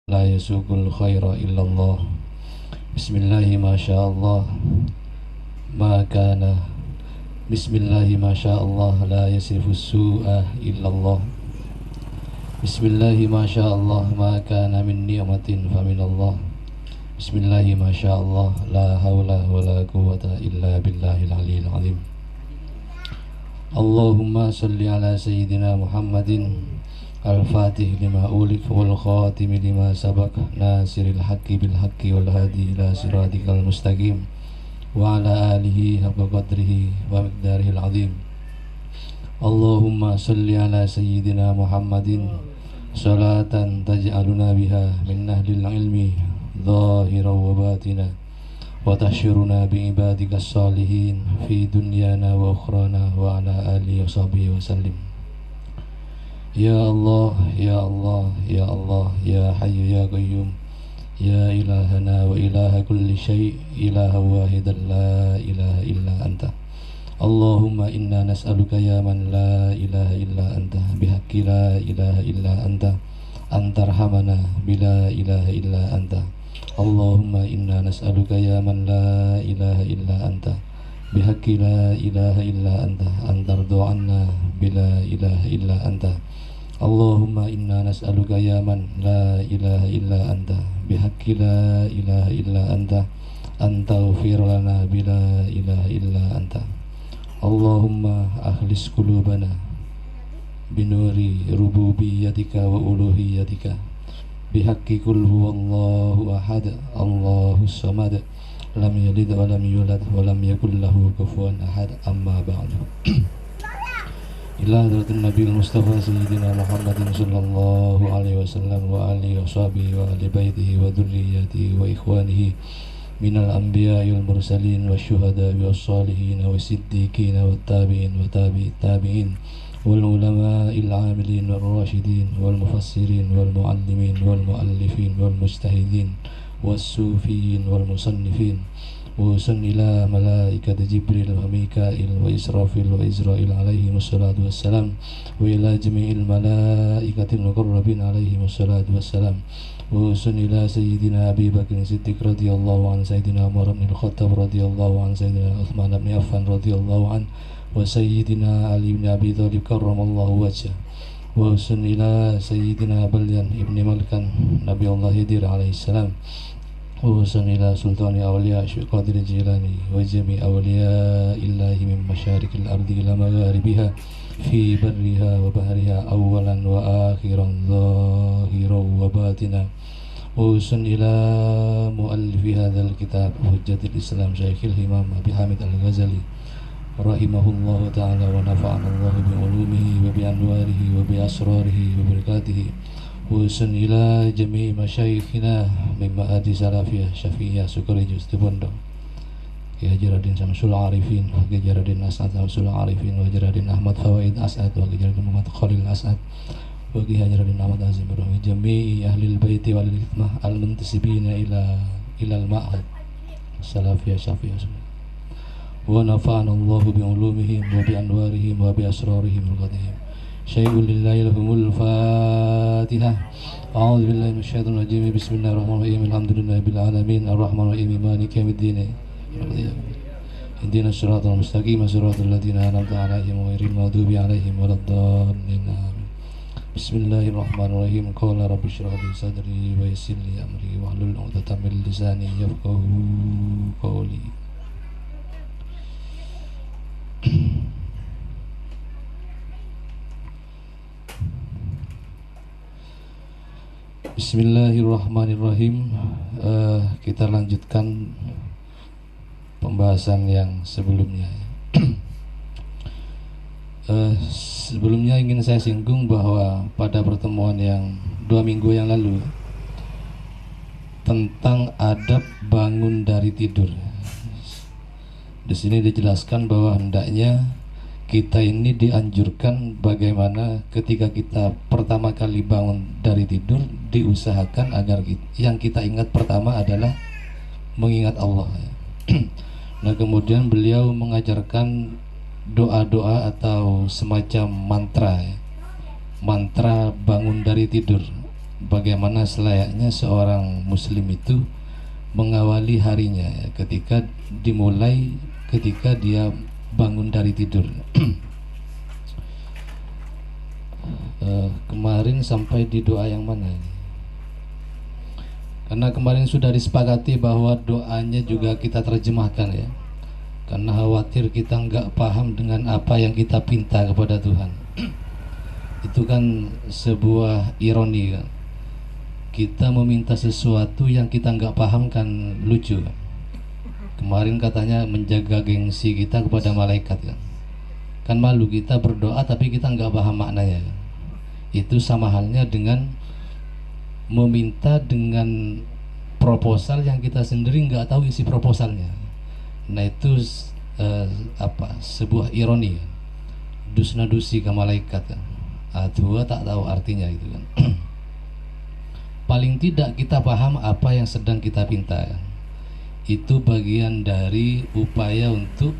La yasukul khaira illallah. Bismillahi masyaallah. Makana. Bismillahi masyaallah. La yasrifus su'a illallah. Bismillahi masyaallah. Makana min ni'matin faminallah. Bismillahi masyaallah. La hawla wa la quwwata illa billahil aliyil azim. Allahumma salli ala sayyidina Muhammadin Al-Fatih lima ulif wal khatim lima sabak nasiril haqqi bil haqqi wal hadi ila siratikal mustaqim wa ala alihi haqqa qadrihi wa miqdarihil azim. Allahumma salli ala sayyidina Muhammadin salatan taj'aluna biha min ahlil ilmi zahiran wa batina wa tahsyuruna bi ibadikas salihin fi dunyana wa ukhrana wa ala alihi wa sahbihi wa sallim. Ya Allah, Ya Allah, Ya Allah, Ya Hayyu Ya Qayyum, Ya ilahana wa ilaha kulli syai' ilaha wahidan la ilaha illa anta. Allahumma inna nas'aluka ya man la ilaha illa anta bihaqqi la ilaha illa anta antarhamana bila ilaha illa anta. Allahumma inna nas'aluka ya man la ilaha illa anta bihaqqi la ilaha illa anta antardu anna bila ilaha illa anta. Allahumma inna nas'aluka ya man la ilaha illa anta bihaqqi la ilaha illa anta antaghfir lana bila ilaha illa anta. Allahumma akhlis qulubana binuri rububiyyatika wa uluhiyyatika bihaqqi qul huwallahu ahad Allahus samad lam yalid wa lam yulad wa lam yakul lahu kufuwan ahad. Amma ba'du. Ila hadratin Nabi Mustafa Sayyidina Muhammadin sallallahu alaihi wasallam wa alihi wa sahbihi wa ali baitihi wa dhurriyyatihi wa ikhwanihi minal anbiya'i wal mursalin wa syuhada'i was salihin wa siddiqin wa tabi'in wa tabi'it tabi'in wal ulama'il 'amilin wal rasyidin wal mufassirin wal muallimin wal muallifin wal mujtahidin was sufiyin wal musannifin وصل إلى ملائكة جبريل وميكائيل وإسرافيل وإزرائيل عليهم الصلاة والسلام وإلى جميع الملائكة المقربين عليهم الصلاة والسلام وصل إلى سيدنا أبي بكر الصديق رضي الله عن سيدنا عمر بن الخطاب رضي الله عن سيدنا عثمان بن عفان رضي الله عنه وسيدنا علي بن أبي طالب كرم الله وجهه وصل إلى سيدنا بليان ابن ملكان نبي الله هدير عليه السلام وصل إلى سلطان أولياء شيخ قادر الجيلاني وجميع أولياء الله من مشارق الأرض إلى مغاربها في برها وبحرها أولا وآخرا ظاهرا وباطنا وصل إلى مؤلف هذا الكتاب حجة الإسلام شيخ الإمام أبي حامد الغزالي رحمه الله تعالى ونفعنا الله بعلومه وبأنواره وبأسراره وبركاته وصل إلى جميع مشايخنا من مآدي سلفية شفية سكري جستبندو Ki Haji Raden Samsul Arifin wa Ki Haji Raden As'ad Samsul Arifin wa Haji Raden Ahmad Fawaid As'ad wa Ki Haji Raden Muhammad Khalil As'ad wa Ki Haji Raden Ahmad Azim Ibrahim jami'i ahlil baiti wal hikmah al muntasibina ila al ma'had salafiyah syafiyah wa nafa'ana Allahu bi ulumihim wa bi anwarihim wa bi asrarihim al-qadhim. Syai'ul lillahi lahumul fatihah. A'udzu billahi minasyaitonir rajim. Bismillahirrahmanirrahim. Alhamdulillahi bil alamin arrahmanirrahim maliki yaumiddin. Ihdinas siratal mustaqim siratal ladzina an'amta 'alaihim ghairil maghdubi 'alaihim waladdallin. Bismillahirrahmanirrahim. Qala rabbi shrah li sadri wa yassir li amri wahlul 'uqdatam min lisani yafqahu qawli. Bismillahirrahmanirrahim. Kita lanjutkan pembahasan yang sebelumnya. Sebelumnya ingin saya singgung bahwa pada pertemuan yang 2 minggu yang lalu tentang adab bangun dari tidur. Di sini dijelaskan bahwa hendaknya kita ini dianjurkan bagaimana ketika kita pertama kali bangun dari tidur diusahakan agar yang kita ingat pertama adalah mengingat Allah. Nah kemudian beliau mengajarkan doa-doa atau semacam mantra, mantra bangun dari tidur. bagaimana selayaknya seorang muslim itu mengawali harinya ya, ketika dia bangun dari tidur. Kemarin sampai di doa yang mana ini? Karena kemarin sudah disepakati bahwa doanya juga kita terjemahkan ya, karena khawatir kita nggak paham dengan apa yang kita pinta kepada Tuhan. Itu kan sebuah ironi kan? Kita meminta sesuatu yang kita nggak paham kan lucu kan? Kemarin katanya menjaga gengsi kita kepada malaikat kan malu kita berdoa tapi kita nggak paham maknanya kan? Itu sama halnya dengan meminta dengan proposal yang kita sendiri nggak tahu isi proposalnya. Nah itu sebuah ironi kan? Dusna dusi ke malaikat kan? Dua tak tahu artinya itu kan. Paling tidak kita paham apa yang sedang kita pinta kan? Itu bagian dari upaya untuk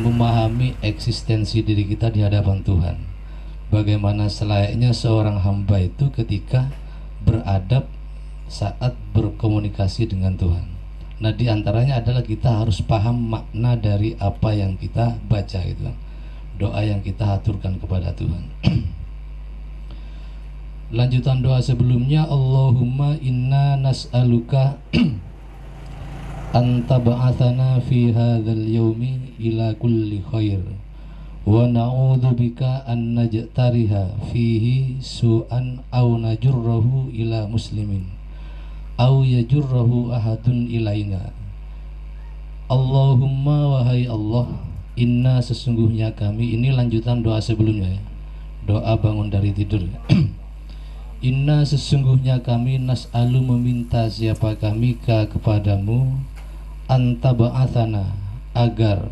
memahami eksistensi diri kita di hadapan Tuhan. Bagaimana selayaknya seorang hamba itu ketika beradab saat berkomunikasi dengan Tuhan. Nah di antaranya adalah kita harus paham makna dari apa yang kita baca gitu kan, doa yang kita aturkan kepada Tuhan. Lanjutan doa sebelumnya, Allahumma inna nas'aluka anta ba'athana fi hadzal yaumi ila kulli khair wa na'udzubika an najtariha fihi su'an aw najurrahu ila muslimin aw yajurrahu ahadun ilaina. Allahumma wahai Allah, inna sesungguhnya kami, ini lanjutan doa sebelumnya ya, doa bangun dari tidur. Inna sesungguhnya kami nas'alu meminta siapa kami kepadamu anta ba'athana agar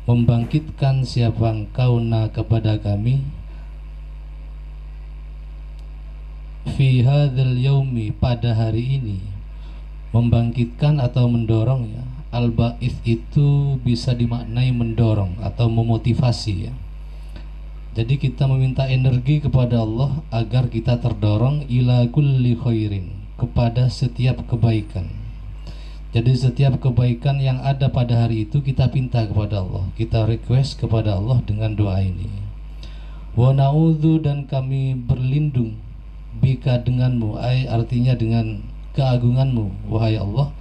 membangkitkan siapa engkau kepada kami fi hadzal yaumi pada hari ini. Membangkitkan atau mendorong ya, al-ba'its itu bisa dimaknai mendorong atau memotivasi ya. Jadi kita meminta energi kepada Allah agar kita terdorong ila kulli khairin, kepada setiap kebaikan. Jadi setiap kebaikan yang ada pada hari itu kita pinta kepada Allah, kita request kepada Allah dengan doa ini. Wa na'udzu, dan kami berlindung, bika denganmu, artinya dengan keagunganmu wahai Allah,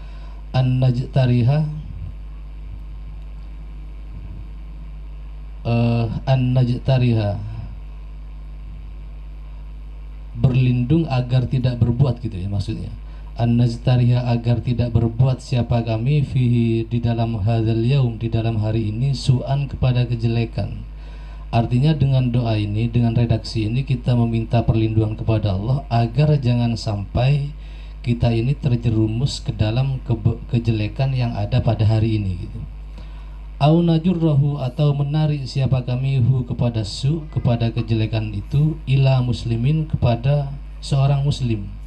an najtariha berlindung agar tidak berbuat gitu ya maksudnya. An-najtariha agar tidak berbuat siapa kami fihi di dalam hadzal yaum, di dalam hari ini, su'an kepada kejelekan. Artinya dengan doa ini, dengan redaksi ini kita meminta perlindungan kepada Allah agar jangan sampai kita ini terjerumus ke dalam kejelekan yang ada pada hari ini gitu. Au najurrahu, atau menarik siapa kami hu kepada kepada kejelekan itu, ila muslimin, kepada seorang muslim.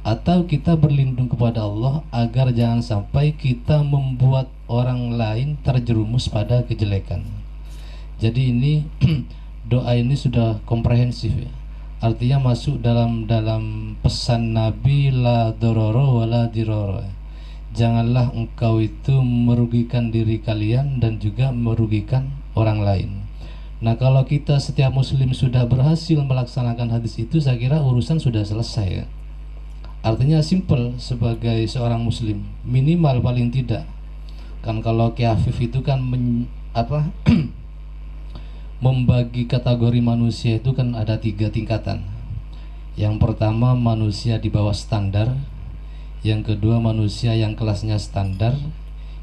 Atau kita berlindung kepada Allah agar jangan sampai kita membuat orang lain terjerumus pada kejelekan. Jadi ini doa ini sudah komprehensif ya. Artinya masuk dalam pesan Nabi, la dororo wala diroro. Janganlah engkau itu merugikan diri kalian dan juga merugikan orang lain. Nah kalau kita setiap muslim sudah berhasil melaksanakan hadis itu, saya kira urusan sudah selesai ya. Artinya simple sebagai seorang muslim, minimal paling tidak. Kan kalau Ki Afif itu kan membagi kategori manusia itu kan ada 3 tingkatan. Yang pertama manusia di bawah standar, yang kedua manusia yang kelasnya standar,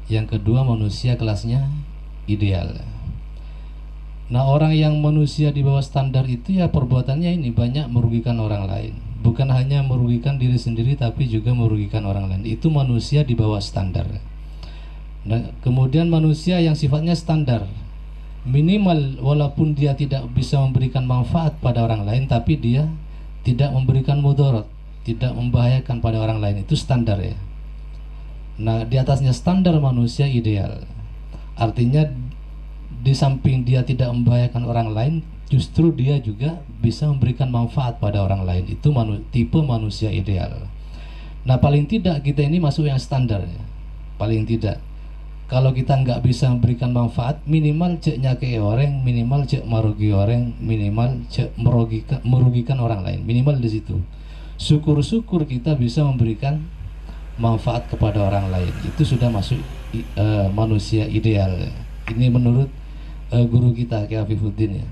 yang kedua manusia kelasnya ideal. Nah orang yang manusia di bawah standar itu ya perbuatannya ini banyak merugikan orang lain. Bukan hanya merugikan diri sendiri tapi juga merugikan orang lain. Itu manusia di bawah standar. Nah, kemudian manusia yang sifatnya standar, minimal walaupun dia tidak bisa memberikan manfaat pada orang lain, tapi dia tidak memberikan mudarat, tidak membahayakan pada orang lain, itu standar ya. Nah di atasnya standar manusia ideal. Artinya di samping dia tidak membahayakan orang lain, justru dia juga bisa memberikan manfaat pada orang lain. Itu tipe manusia ideal. Nah, paling tidak kita ini masuk yang standar ya. Paling tidak, kalau kita nggak bisa memberikan manfaat, minimal cek nyake orang, minimal cek merugi orang, minimal cek merugikan orang lain, minimal di situ. Syukur-syukur kita bisa memberikan manfaat kepada orang lain, itu sudah masuk manusia ideal ya. Ini menurut guru kita Kiai Afifuddin ya.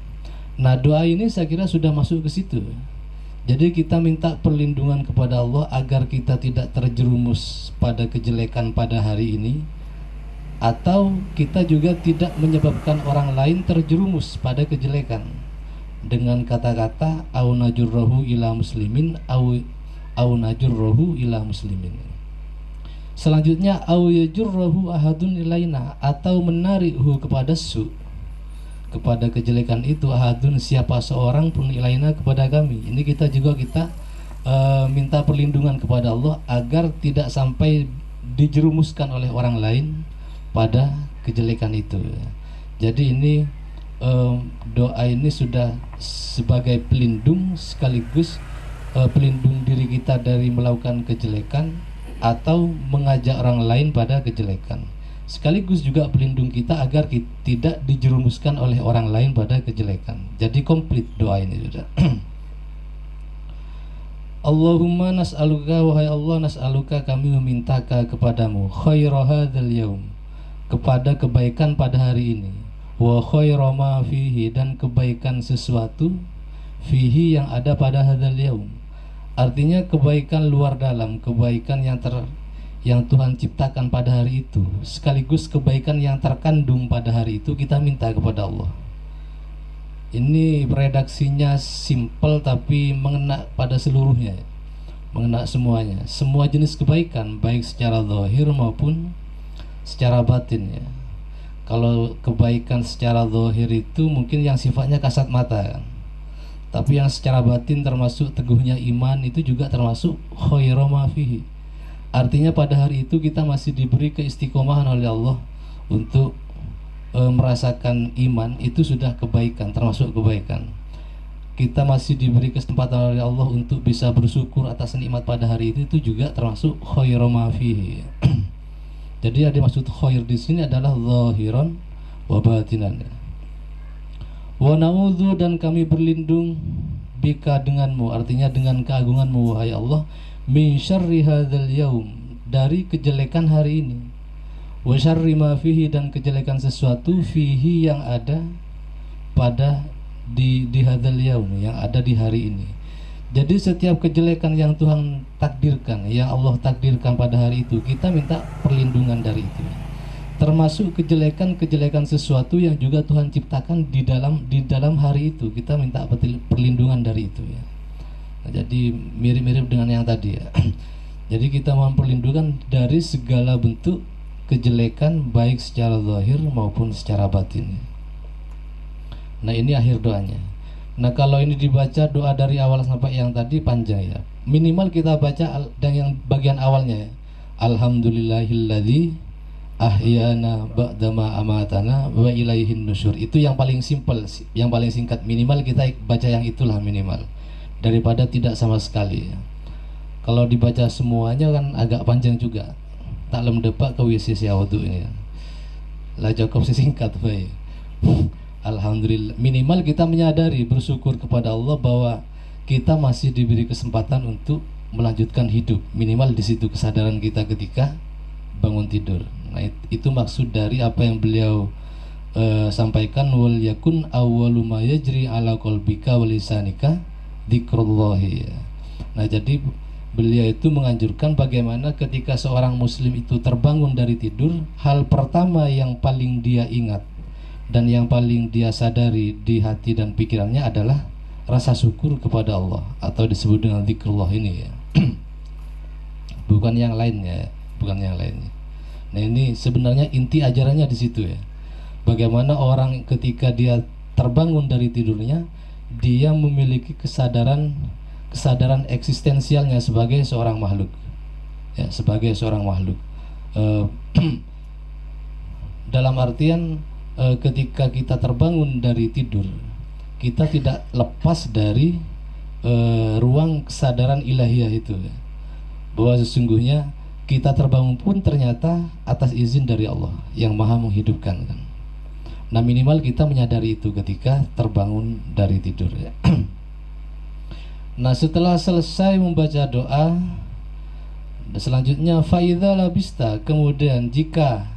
Nah, doa ini saya kira sudah masuk ke situ. Jadi kita minta perlindungan kepada Allah agar kita tidak terjerumus pada kejelekan pada hari ini, atau kita juga tidak menyebabkan orang lain terjerumus pada kejelekan dengan kata-kata au najurrohu ila muslimin au najurrohu ila muslimin. Selanjutnya au yajurrohu ahadun ilaina, atau menarikhu kepada kejelekan itu ahadun, siapa seorang pun ilaina, kepada kami. Ini kita minta perlindungan kepada Allah agar tidak sampai dijerumuskan oleh orang lain pada kejelekan itu. Jadi ini doa ini sudah sebagai pelindung, sekaligus pelindung diri kita dari melakukan kejelekan atau mengajak orang lain pada kejelekan, sekaligus juga pelindung kita agar kita tidak dijerumuskan oleh orang lain pada kejelekan. Jadi komplit doa ini sudah. Allahumma nas'aluka, wahai Allah, nas'aluka, kami memintaka kepadamu, khaira hadzal yaum, kepada kebaikan pada hari ini, wa khaira ma fihi, dan kebaikan sesuatu fihi yang ada pada hadzal yaum. Artinya kebaikan luar dalam, kebaikan yang Tuhan ciptakan pada hari itu, sekaligus kebaikan yang terkandung pada hari itu, kita minta kepada Allah. Ini redaksinya simple tapi mengena pada seluruhnya, mengena semuanya, semua jenis kebaikan, baik secara zahir maupun secara batin ya. Kalau kebaikan secara zahir itu mungkin yang sifatnya kasat mata kan, tapi yang secara batin termasuk teguhnya iman, itu juga termasuk khairu ma fihi. Artinya pada hari itu kita masih diberi keistiqomahan oleh Allah untuk merasakan iman, itu sudah kebaikan, termasuk kebaikan. Kita masih diberi kesempatan oleh Allah untuk bisa bersyukur atas nikmat pada hari itu juga termasuk khairu ma fihi. Jadi ada maksud khair di sini adalah zahiran wa batinan. Wa na'udzu, dan kami berlindung bika denganmu, artinya dengan keagunganmu wahai Allah, min syarri hadzal yaum, dari kejelekan hari ini, wa syarri ma fihi, dan kejelekan sesuatu fihi yang ada pada di hadzal yaum, yang ada di hari ini. Jadi setiap kejelekan yang Tuhan takdirkan, yang Allah takdirkan pada hari itu, kita minta perlindungan dari itu. Termasuk kejelekan sesuatu yang juga Tuhan ciptakan di dalam hari itu, kita minta perlindungan dari itu ya. Nah, jadi mirip-mirip dengan yang tadi ya. Jadi kita mohon perlindungan dari segala bentuk kejelekan, baik secara zahir maupun secara batin. Nah, ini akhir doanya. Nah, kalau ini dibaca doa dari awal sampai yang tadi panjang ya. Minimal kita baca dan yang bagian awalnya ya. Alhamdulillahilladzi ahyana ba'dama amatana wa ilaihin nusyur. Itu yang paling simpel, yang paling singkat. Minimal kita baca yang itulah minimal, daripada tidak sama sekali ya. Kalau dibaca semuanya kan agak panjang juga. Tak lem depak ke WC siawadu ini ya. Lah cukup singkat baik. Alhamdulillah, minimal kita menyadari, bersyukur kepada Allah bahwa kita masih diberi kesempatan untuk melanjutkan hidup. Minimal di situ kesadaran kita ketika bangun tidur. Nah, itu maksud dari apa yang beliau sampaikan, wal yakun awwalu ma yajri ala qalbika wa lisanika dzikrullahi. Nah, jadi beliau itu menganjurkan bagaimana ketika seorang muslim itu terbangun dari tidur, hal pertama yang paling dia ingat dan yang paling dia sadari di hati dan pikirannya adalah rasa syukur kepada Allah, atau disebut dengan zikrullah ini ya. Bukan yang lainnya, bukan yang lainnya. Nah, ini sebenarnya inti ajarannya di situ ya. Bagaimana orang ketika dia terbangun dari tidurnya, dia memiliki kesadaran eksistensialnya sebagai seorang makhluk. Ya, sebagai seorang makhluk. Dalam artian ketika kita terbangun dari tidur, kita tidak lepas dari ruang kesadaran ilahiyah itu, bahwa sesungguhnya kita terbangun pun ternyata atas izin dari Allah yang maha menghidupkan kan. Nah minimal kita menyadari itu ketika terbangun dari tidur ya. Nah setelah selesai membaca doa, selanjutnya faidha labista, kemudian jika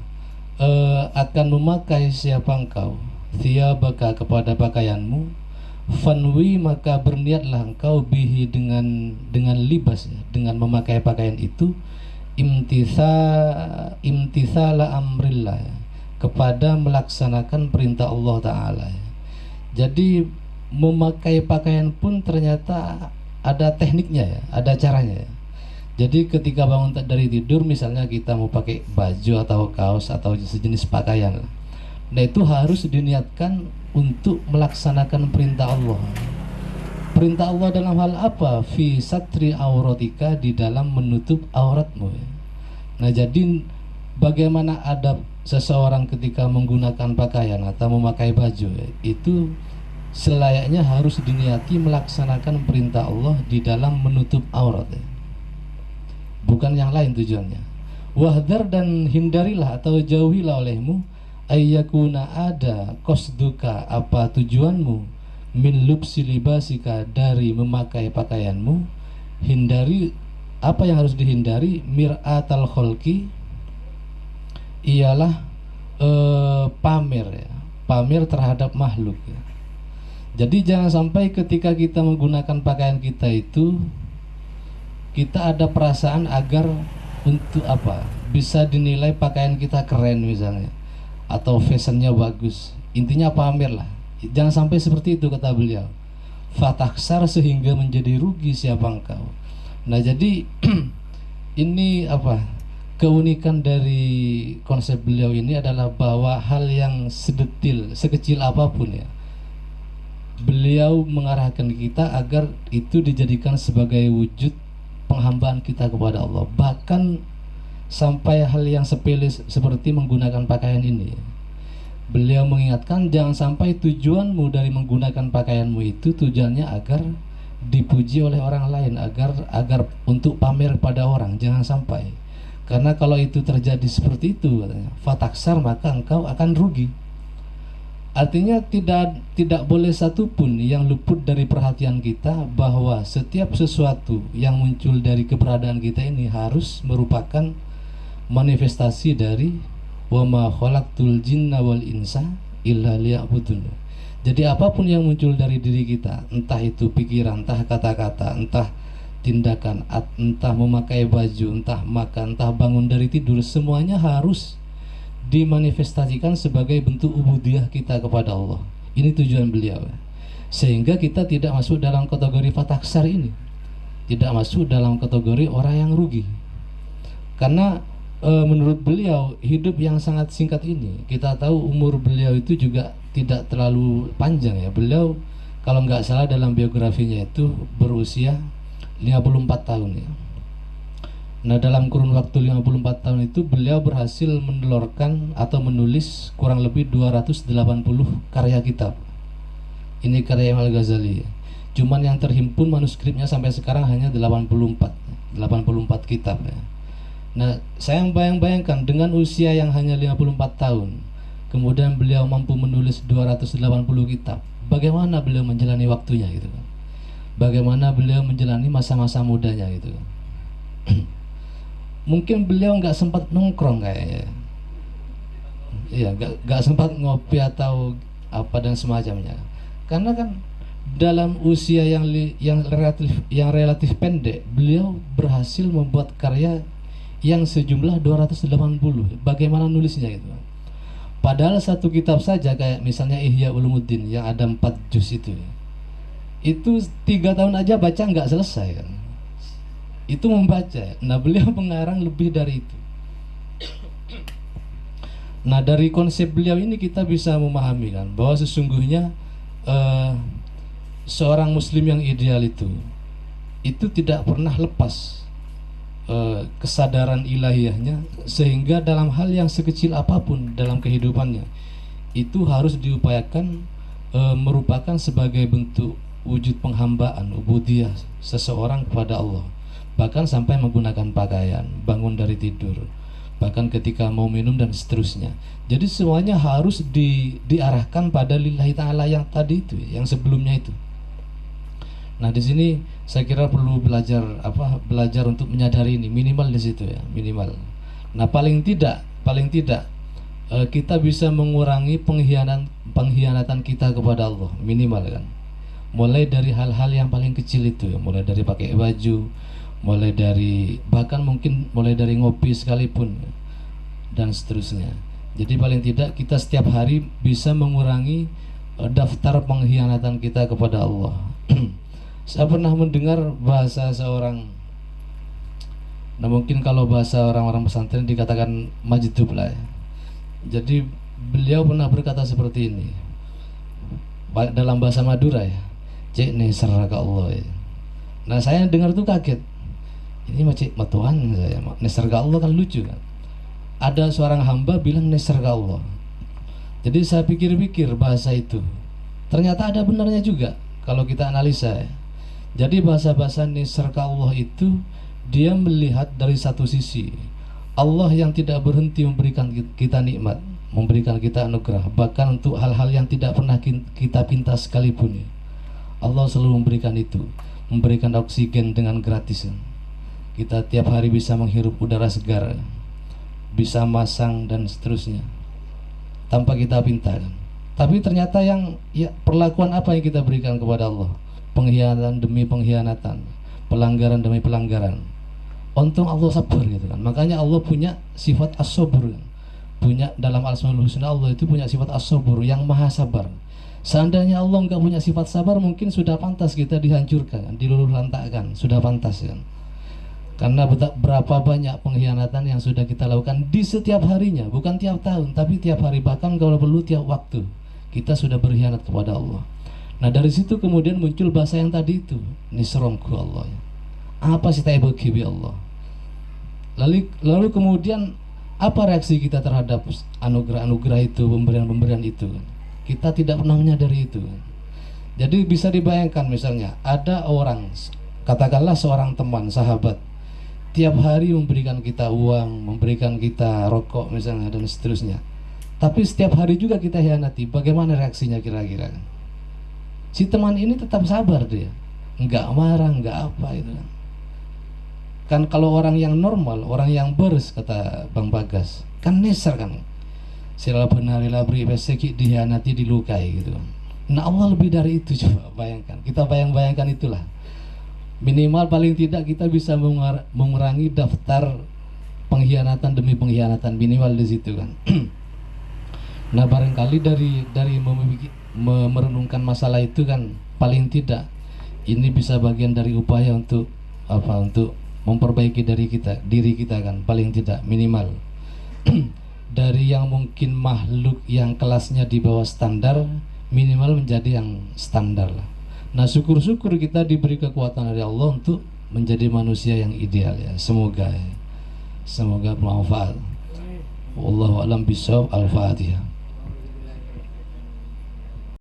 akan memakai siapa engkau thiyabaka, kepada pakaianmu, fanwi, maka berniatlah engkau bihi, dengan libas, dengan memakai pakaian itu, imtithala amrillah, kepada melaksanakan perintah Allah Ta'ala. Jadi memakai pakaian pun ternyata ada tekniknya ya, ada caranya ya. Jadi ketika bangun dari tidur, misalnya kita mau pakai baju atau kaos atau sejenis pakaian, nah itu harus diniatkan untuk melaksanakan perintah Allah. Perintah Allah dalam hal apa? Fi satri auratika, di dalam menutup auratmu. Nah jadi bagaimana adab seseorang ketika menggunakan pakaian atau memakai baju, itu selayaknya harus diniati melaksanakan perintah Allah di dalam menutup aurat, bukan yang lain tujuannya. Wahdar, dan hindarilah atau jauhilah olehmu, ayyakuna, ada qasduka, apa tujuanmu, min lubsi libasika, dari memakai pakaianmu. Hindari, apa yang harus dihindari, mir'atal kholqi, ialah pamer ya, pamer terhadap makhluk ya. Jadi jangan sampai ketika kita menggunakan pakaian kita itu, kita ada perasaan agar untuk apa, bisa dinilai pakaian kita keren misalnya, atau fashionnya bagus, intinya pamer lah. Jangan sampai seperti itu kata beliau. Fataksar, sehingga menjadi rugi siapa engkau. Nah jadi ini apa, keunikan dari konsep beliau ini adalah bahwa hal yang sedetil, sekecil apapun ya, beliau mengarahkan kita agar itu dijadikan sebagai wujud penghambaan kita kepada Allah. Bahkan sampai hal yang sepele seperti menggunakan pakaian ini, beliau mengingatkan jangan sampai tujuanmu dari menggunakan pakaianmu itu tujuannya agar dipuji oleh orang lain, agar untuk pamer pada orang. Jangan sampai, karena kalau itu terjadi seperti itu katanya, fataksar, maka engkau akan rugi. Artinya tidak boleh satupun yang luput dari perhatian kita, bahwa setiap sesuatu yang muncul dari keberadaan kita ini harus merupakan manifestasi dari wa ma khalaqtul jinna wal insa illa liya'budun. Jadi apapun yang muncul dari diri kita, entah itu pikiran, entah kata-kata, entah tindakan, entah memakai baju, entah makan, entah bangun dari tidur, semuanya harus dimanifestasikan sebagai bentuk ubudiyah kita kepada Allah. Ini tujuan beliau, sehingga kita tidak masuk dalam kategori fataksar ini, tidak masuk dalam kategori orang yang rugi. Karena menurut beliau hidup yang sangat singkat ini, kita tahu umur beliau itu juga tidak terlalu panjang ya. Beliau kalau nggak salah dalam biografinya itu berusia 54 tahun ya. Nah dalam kurun waktu 54 tahun itu beliau berhasil menelurkan atau menulis kurang lebih 280 karya kitab. Ini karya Imam Al-Ghazali ya. Cuman yang terhimpun manuskripnya sampai sekarang hanya 84 kitab ya. Nah saya bayangkan dengan usia yang hanya 54 tahun, kemudian beliau mampu menulis 280 kitab, bagaimana beliau menjalani waktunya gitu kan. Bagaimana beliau menjalani masa-masa mudanya gitu kan. Mungkin beliau nggak sempat nongkrong kayaknya, iya, nggak sempat ngopi atau apa dan semacamnya, karena kan dalam usia yang relatif pendek beliau berhasil membuat karya yang sejumlah 280. Bagaimana nulisnya gitu? Padahal satu kitab saja kayak misalnya Ihya Ulumuddin yang ada 4 juz itu 3 tahun aja baca nggak selesai kan. Itu membaca. Nah beliau mengarang lebih dari itu. Nah dari konsep beliau ini kita bisa memahami kan bahwa sesungguhnya seorang muslim yang ideal itu tidak pernah lepas kesadaran ilahiyahnya, sehingga dalam hal yang sekecil apapun dalam kehidupannya itu harus diupayakan merupakan sebagai bentuk wujud penghambaan ubudiyah seseorang kepada Allah, bahkan sampai menggunakan pakaian, bangun dari tidur, bahkan ketika mau minum dan seterusnya. Jadi semuanya harus diarahkan pada lillahi ta'ala yang tadi itu, yang sebelumnya itu. Nah, di sini saya kira perlu belajar untuk menyadari ini, minimal di situ ya, minimal. Nah, paling tidak kita bisa mengurangi pengkhianatan kita kepada Allah, minimal kan. Mulai dari hal-hal yang paling kecil itu ya, mulai dari pakai baju, mulai dari bahkan mungkin mulai dari ngopi sekalipun dan seterusnya. Jadi paling tidak kita setiap hari bisa mengurangi daftar pengkhianatan kita kepada Allah. Saya pernah mendengar bahasa seorang, nah mungkin kalau bahasa orang-orang pesantren dikatakan majdub lah ya. Jadi beliau pernah berkata seperti ini dalam bahasa Madura ya, cek neser ke Allah ya. Nah saya dengar tuh kaget, ini macam matuan saya, neser ke Allah kan lucu kan. Ada seorang hamba bilang neser ke Allah. Jadi saya pikir-pikir bahasa itu, ternyata ada benarnya juga kalau kita analisa ya. Jadi bahasa-bahasa neser ke Allah itu dia melihat dari satu sisi Allah yang tidak berhenti memberikan kita nikmat, memberikan kita anugerah, bahkan untuk hal-hal yang tidak pernah kita pinta sekalipun ya. Allah selalu memberikan itu, memberikan oksigen dengan gratis. Kita tiap hari bisa menghirup udara segar, bisa masang dan seterusnya tanpa kita pinta. Tapi ternyata perlakuan apa yang kita berikan kepada Allah? Pengkhianatan demi pengkhianatan, pelanggaran demi pelanggaran. Untung Allah sabar gitu kan. Makanya Allah punya sifat as-sabur kan. Punya dalam Al-Asmaul Husna, Allah itu punya sifat as-sabur yang maha sabar. Seandainya Allah nggak punya sifat sabar, mungkin sudah pantas kita dihancurkan, diluluh lantakkan, sudah pantas kan. Karena berapa banyak pengkhianatan yang sudah kita lakukan di setiap harinya, bukan tiap tahun, tapi tiap hari, bahkan kalau perlu tiap waktu kita sudah berkhianat kepada Allah. Nah dari situ kemudian muncul bahasa yang tadi itu, nisrongku Allah. Apa sih taibaki bi Allah? Lalu kemudian apa reaksi kita terhadap anugerah-anugerah itu, pemberian-pemberian itu? Kita tidak pernah menyadari itu. Jadi bisa dibayangkan misalnya ada orang, katakanlah seorang teman, sahabat, tiap hari memberikan kita uang, memberikan kita rokok misalnya dan seterusnya. Tapi setiap hari juga kita hianati. Bagaimana reaksinya kira-kira? Si teman ini tetap sabar dia, nggak marah, nggak apa itu kan. Kan kalau orang yang normal, orang yang beres, kata Bang Bagas, kan neser kan. Sila benar labri beseki dihianati, dilukai gitu. Nah Allah lebih dari itu, coba bayangkan. Kita bayangkan itulah. Minimal paling tidak kita bisa mengurangi daftar pengkhianatan demi pengkhianatan, minimal di situ kan. Nah barangkali dari merenungkan masalah itu kan, paling tidak ini bisa bagian dari upaya untuk untuk memperbaiki diri kita kan, paling tidak minimal. Dari yang mungkin makhluk yang kelasnya di bawah standar, minimal menjadi yang standar lah. Nah syukur-syukur kita diberi kekuatan dari Allah untuk menjadi manusia yang ideal ya. Semoga bermanfaat. Wallahu a'lam bishawab. Al-Fatihah.